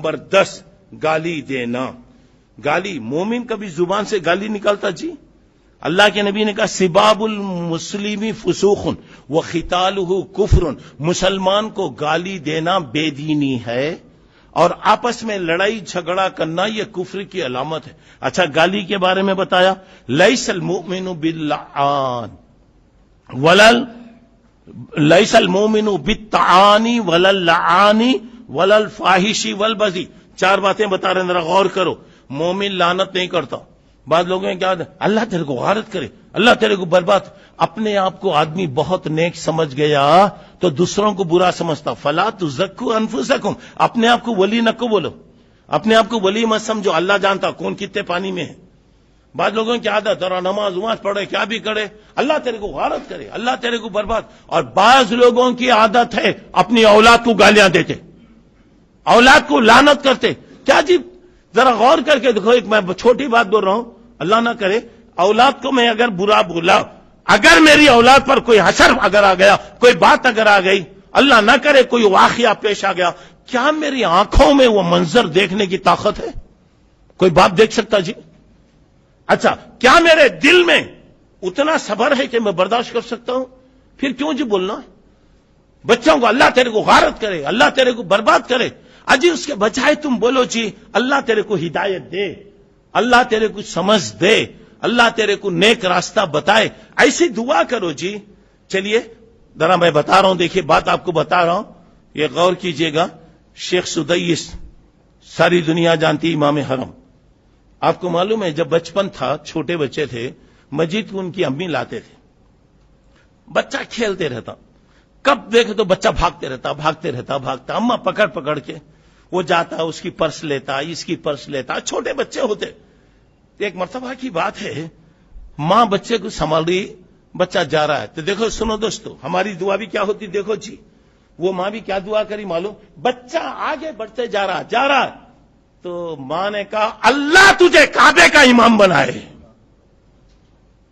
Number 10 گالی دینا. گالی مومن کبھی زبان سے گالی نکالتا جی؟ اللہ کے نبی نے کہا سباب المسلم فسوق وقتالہ کفر. مسلمان کو گالی دینا بے دینی ہے اور آپس میں لڑائی جھگڑا کرنا یہ کفر کی علامت ہے. اچھا گالی کے بارے میں بتایا لیس المؤمن باللعان لیس المؤمن بالطعان ولا اللعان ولا الفاحش والبذی. 4 باتیں بتا رہے ہیں، ذرا غور کرو. مومن لعنت نہیں کرتا. بعض لوگوں نے کیا اللہ تیرے کو غارت کرے، اللہ تیرے کو برباد. اپنے آپ کو آدمی بہت نیک سمجھ گیا تو دوسروں کو برا سمجھتا. فلا تزکوا انفسکم، اپنے آپ کو ولی نہ کو بولو، اپنے آپ کو ولی مت سمجھو. اللہ جانتا کون کتنے پانی میں ہے. بعض لوگوں کی عادت ذرا نماز پڑھے کیا بھی کرے اللہ تیرے کو غارت کرے، اللہ تیرے کو برباد. اور بعض لوگوں کی عادت ہے اپنی اولاد کو گالیاں دیتے، اولاد کو لعنت کرتے. کیا جی ذرا غور کر کے دیکھو. ایک میں چھوٹی بات بول رہا ہوں، اللہ نہ کرے اولاد کو میں اگر برا بولا، اگر میری اولاد پر کوئی حشر اگر آ گیا، کوئی بات اگر آ گئی، اللہ نہ کرے کوئی واقعہ پیش آ گیا، کیا میری آنکھوں میں وہ منظر دیکھنے کی طاقت ہے؟ کوئی باپ دیکھ سکتا جی؟ اچھا کیا میرے دل میں اتنا صبر ہے کہ میں برداشت کر سکتا ہوں؟ پھر کیوں جی بولنا ہے؟ بچوں کو اللہ تیرے کو غارت کرے، اللہ تیرے کو برباد کرے. اجی اس کے بجائے تم بولو جی اللہ تیرے کو ہدایت دے، اللہ تیرے کو سمجھ دے، اللہ تیرے کو نیک راستہ بتائے. ایسی دعا کرو جی. چلیے ذرا میں بتا رہا ہوں، دیکھیے بات آپ کو بتا رہا ہوں، یہ غور کیجئے گا. شیخ سدیس ساری دنیا جانتی امام حرم. آپ کو معلوم ہے جب بچپن تھا، چھوٹے بچے تھے، مسجد کو ان کی امی لاتے تھے. بچہ کھیلتے رہتا، کب دیکھے تو بچہ بھاگتے رہتا. اما پکڑ کے وہ جاتا، اس کی پرس لیتا، اس کی پرس لیتا. چھوٹے بچے ہوتے. ایک مرتبہ کی بات ہے، ماں بچے کو سنبھال رہی، بچہ جا رہا ہے. تو دیکھو سنو دوستو، ہماری دعا بھی کیا ہوتی دیکھو جی. وہ ماں بھی کیا دعا کری معلوم؟ بچہ آگے بڑھتے جا رہا تو ماں نے کہا اللہ تجھے کعبے کا امام بنائے.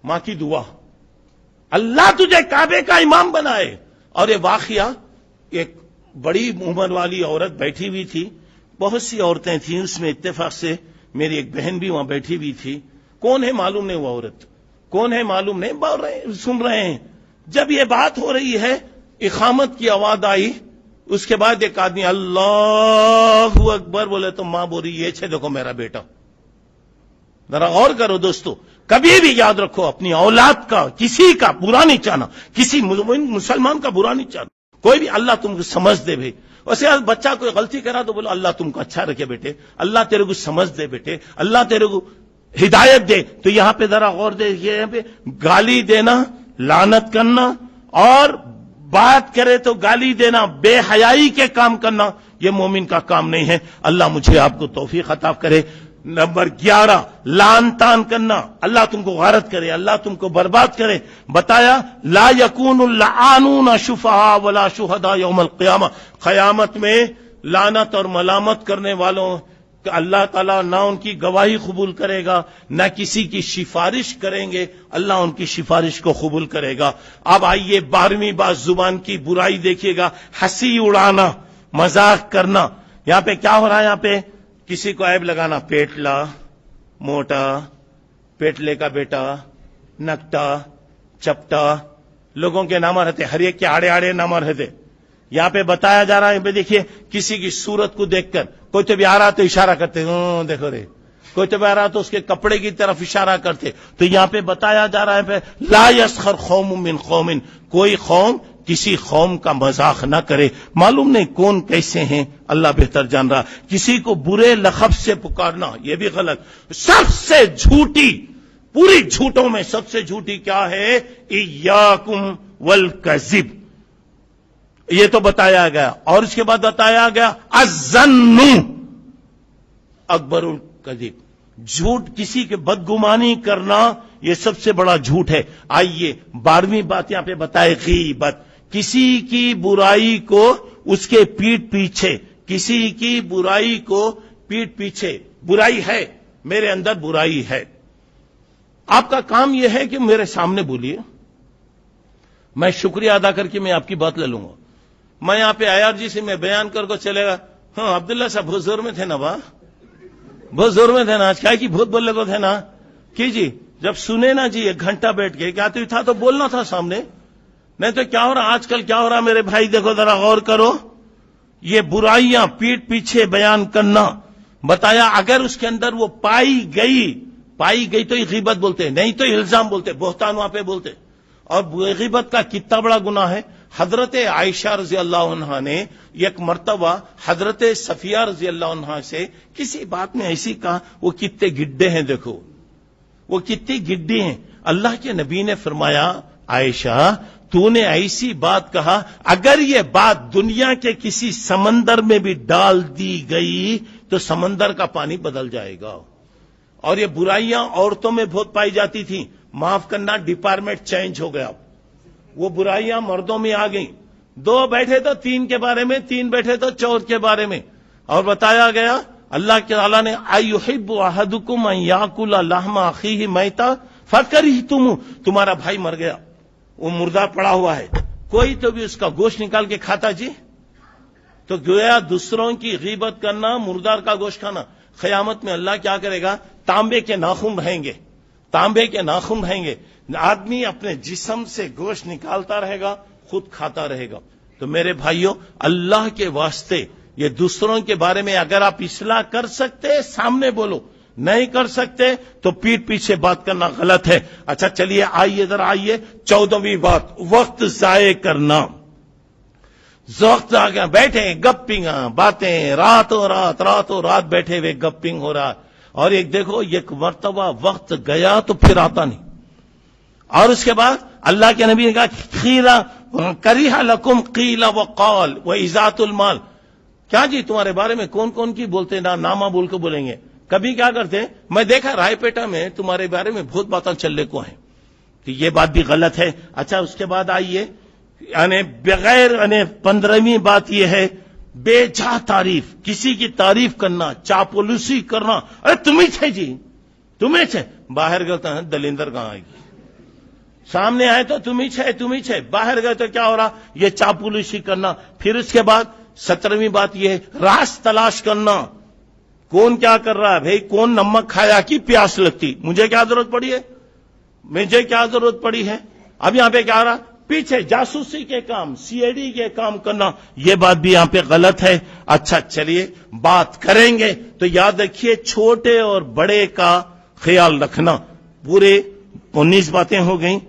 ماں کی دعا، اللہ تجھے کعبے کا امام بنائے. اور یہ واقعہ، ایک بڑی عمر والی عورت بیٹھی ہوئی تھی، بہت سی عورتیں تھیں، اس میں اتفاق سے میری ایک بہن بھی وہاں بیٹھی ہوئی تھی. کون ہے معلوم نہیں، وہ عورت کون ہے معلوم نہیں، بول رہے سن رہے ہیں. جب یہ بات ہو رہی ہے، اقامت کی آواز آئی، اس کے بعد ایک آدمی اللہ اکبر بولے تو ماں بولی یہ چھے دیکھو میرا بیٹا. ذرا غور کرو دوستو، کبھی بھی یاد رکھو اپنی اولاد کا کسی کا برا نہیں چاہنا، کسی مسلمان کا برا نہیں چاہنا. کوئی بھی اللہ تم کو سمجھ دے بھائی. ویسے بچہ کوئی غلطی کرا تو بولو اللہ تم کو اچھا رکھے بیٹے، اللہ تیرے کو سمجھ دے بیٹے، اللہ تیرے کو ہدایت دے. تو یہاں پہ ذرا غور دے، یہاں پہ گالی دینا، لعنت کرنا، اور بات کرے تو گالی دینا، بے حیائی کے کام کرنا، یہ مومن کا کام نہیں ہے. اللہ مجھے آپ کو توفیق عطا کرے. نمبر 11 لعن تان کرنا، اللہ تم کو غارت کرے، اللہ تم کو برباد کرے. بتایا لا یکون اللعانون شفعاء ولا شہداء یوم القیامہ. قیامت میں لعنت اور ملامت کرنے والوں کہ اللہ تعالیٰ نہ ان کی گواہی قبول کرے گا، نہ کسی کی سفارش کریں گے، اللہ ان کی سفارش کو قبول کرے گا. اب آئیے 12ویں بات، زبان کی برائی دیکھیے گا. ہنسی اڑانا، مذاق کرنا. یہاں پہ کیا ہو رہا ہے؟ یہاں پہ کسی کو عیب لگانا، پیٹلا، موٹا، پیٹلے کا بیٹا، نکٹا، چپٹا، لوگوں کے نام رہتے، ہر ایک کے آڑے آڑے نام رہتے. یہاں پہ بتایا جا رہا ہے، دیکھیے کسی کی صورت کو دیکھ کر کوئی تو بھی آ رہا تو اشارہ کرتے، دیکھو رے، کوئی تو بھی آ رہا تو اس کے کپڑے کی طرف اشارہ کرتے. تو یہاں پہ بتایا جا رہا ہے لا یسخر قوم من قوم، کوئی قوم کسی قوم کا مذاق نہ کرے. معلوم نہیں کون کیسے ہیں، اللہ بہتر جان رہا. کسی کو برے لقب سے پکارنا یہ بھی غلط. سب سے جھوٹی، پوری جھوٹوں میں سب سے جھوٹی کیا ہے؟ ایاکم والکذب. یہ تو بتایا گیا. اور اس کے بعد بتایا گیا الظن اکبر الکذب، جھوٹ، کسی کے بدگمانی کرنا یہ سب سے بڑا جھوٹ ہے. آئیے 12ویں بات یہاں پہ بتائے غیبت. کسی کی برائی کو اس کے پیٹ پیچھے، کسی کی برائی کو پیٹ پیچھے، برائی ہے میرے اندر، برائی ہے، آپ کا کام یہ ہے کہ میرے سامنے بولیے، میں شکریہ ادا کر کے میں آپ کی بات لے لوں گا. میں یہاں پہ آیا جی سے میں بیان کر کو چلے گا، ہاں عبداللہ صاحب بہت زور میں تھے نا بہت زور میں تھے نا آج کیا کی بہت بولے کو تھے نا کی جی جب سنے نا جی 1 گھنٹہ بیٹھ کے کیا تھا تو بولنا تھا سامنے نہیں تو کیا ہو رہا آج کل کیا ہو رہا میرے بھائی دیکھو ذرا غور کرو یہ برائیاں پیٹ پیچھے بیان کرنا بتایا اگر اس کے اندر وہ پائی گئی تو یہ غیبت بولتے نہیں تو الزام بولتے بہتان وہاں پہ بولتے اور غیبت کا کتنا بڑا گناہ ہے حضرت عائشہ رضی اللہ عنہا نے ایک مرتبہ حضرت صفیہ رضی اللہ عنہا سے کسی بات میں ایسی کہا وہ کتنے گڈے ہیں دیکھو وہ کتنی گڈی ہیں اللہ کے نبی نے فرمایا عائشہ تو نے ایسی بات کہا اگر یہ بات دنیا کے کسی سمندر میں بھی ڈال دی گئی تو سمندر کا پانی بدل جائے گا اور یہ برائیاں عورتوں میں بہت پائی جاتی تھیں معاف کرنا ڈپارٹمنٹ چینج ہو گیا وہ برائیاں مردوں میں آ گئیں 2 بیٹھے تو 3 کے بارے میں 3 بیٹھے تو 4 کے بارے میں اور بتایا گیا اللہ کے تعالیٰ نے ایحب احدکم ان یاکل لحم اخیہ میتا فکرہتم تمہارا بھائی مر گیا وہ مردہ پڑا ہوا ہے کوئی تو بھی اس کا گوشت نکال کے کھاتا جی تو گویا دوسروں کی غیبت کرنا مردار کا گوشت کھانا قیامت میں اللہ کیا کرے گا تانبے کے ناخن رہیں گے آدمی اپنے جسم سے گوشت نکالتا رہے گا خود کھاتا رہے گا تو میرے بھائیوں اللہ کے واسطے یہ دوسروں کے بارے میں اگر آپ اصلاح کر سکتے سامنے بولو نہیں کر سکتے تو پیٹ پیچھے بات کرنا غلط ہے اچھا چلیے آئیے ذرا آئیے 14ویں بات وقت ضائع کرنا وقت آ گیا بیٹھے گپنگ باتیں راتوں رات بیٹھے ہوئے گپنگ ہو رہا اور ایک دیکھو ایک مرتبہ وقت گیا تو پھر آتا نہیں اور اس کے بعد اللہ کے نبی نے کہا کریہ لکم قیل وقال وإذاۃ المال کیا جی تمہارے بارے میں کون کون کی بولتے نا نامہ بول کے بولیں گے کبھی کیا کرتے میں دیکھا رائے پیٹا میں تمہارے بارے میں بہت باتیں چلنے کو ہیں تو یہ بات بھی غلط ہے اچھا اس کے بعد آئیے یعنی بغیر 15ویں بات یہ ہے بے جا تعریف کسی کی تعریف کرنا چاپلوسی کرنا ارے تمہیں تھے جی تمہیں تھے باہر گئے تو دلیندر کہاں آئے گی سامنے آئے تو تمہیں چھے باہر گئے تو کیا ہو رہا یہ چاپلوسی کرنا پھر اس کے بعد 17ویں بات یہ ہے راز تلاش کرنا کون کیا کر رہا ہے بھائی کون نمک کھایا کی پیاس لگتی مجھے کیا ضرورت پڑی ہے اب یہاں پہ کیا ہو رہا پیچھے جاسوسی کے کام CID کے کام کرنا یہ بات بھی یہاں پہ غلط ہے اچھا چلیے بات کریں گے تو یاد رکھیے چھوٹے اور بڑے کا خیال رکھنا پورے 19 باتیں ہو گئیں